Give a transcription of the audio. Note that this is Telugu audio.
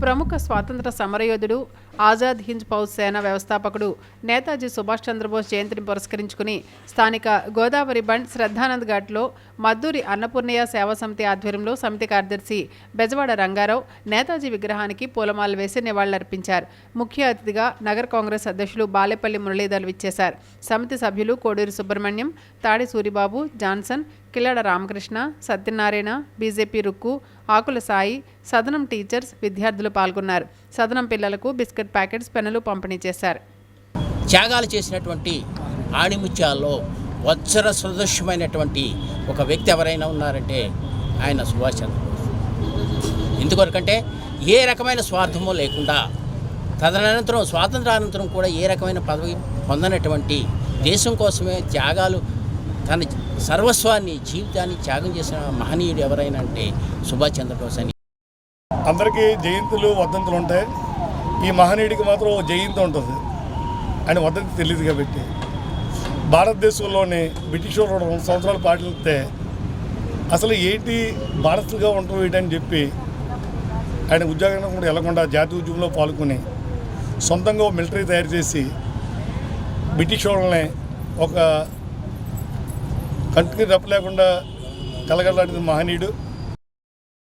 ప్రముఖ స్వాతంత్ర సమరయోధుడు, ఆజాద్ హింద్ ఫౌజ్ సేన వ్యవస్థాపకుడు నేతాజీ సుభాష్ చంద్రబోస్ జయంతిని పురస్కరించుకుని స్థానిక గోదావరి బండ్ శ్రద్ధానంద్ ఘాట్లో మద్దూరి అన్నపూర్ణయ్య సేవా సమితి ఆధ్వర్యంలో సమితి కార్యదర్శి బెజవాడ రంగారావు నేతాజీ విగ్రహానికి పూలమాలలు వేసి నివాళులర్పించారు. ముఖ్య అతిథిగా నగర కాంగ్రెస్ అధ్యక్షులు బాలేపల్లి మురళీధర్ విచ్చేశారు. సమితి సభ్యులు కోడూరి సుబ్రహ్మణ్యం, తాడి సూరిబాబు, జాన్సన్, కిల్లాడ రామకృష్ణ, సత్యనారాయణ, బీజేపీ రుక్కు, ఆకుల సాయి, సదనం టీచర్స్, విద్యార్థులు పాల్గొన్నారు. సదనం పిల్లలకు బిస్కెట్ ప్యాకెట్స్, పెన్నులు పంపిణీ చేశారు. త్యాగాలు చేసినటువంటి ఆణిముత్యాల్లో వజ్ర సదృశ్యమైనటువంటి ఒక వ్యక్తి ఎవరైనా ఉన్నారంటే ఆయన సుభాష్ చంద్రబోస్. ఎందుకొరకంటే ఏ రకమైన స్వార్థమో లేకుండా తదనంతరం స్వాతంత్రానంతరం కూడా ఏ రకమైన పదవి పొందనటువంటి దేశం కోసమే త్యాగాలు, తన సర్వస్వాన్ని, జీవితాన్ని త్యాగం చేసిన మహనీయుడు ఎవరైనా అంటే సుభాష్ చంద్రబోస్ అని. అందరికీ జయంతులు వర్ధంతులు ఉంటాయి. ఈ మహనీయుడికి మాత్రం జయంతి ఉంటుంది. ఆయన వర్ధంతి తెలియదు కాబట్టి భారతదేశంలోని బ్రిటిష్ వాళ్ళు 2 సంవత్సరాలు పాటిస్తే అసలు ఏంటి భారత్గా ఉంటాం ఏంటని చెప్పి ఆయన ఉద్యోగం కూడా వెళ్లకుండా జాతీయ ఉద్యమంలో పాల్గొని సొంతంగా మిలిటరీ తయారు చేసి బ్రిటిష్ వాళ్ళని ఒక కంటికి రెప్ప లేకుండా కలగలాంటి మహనీయుడు.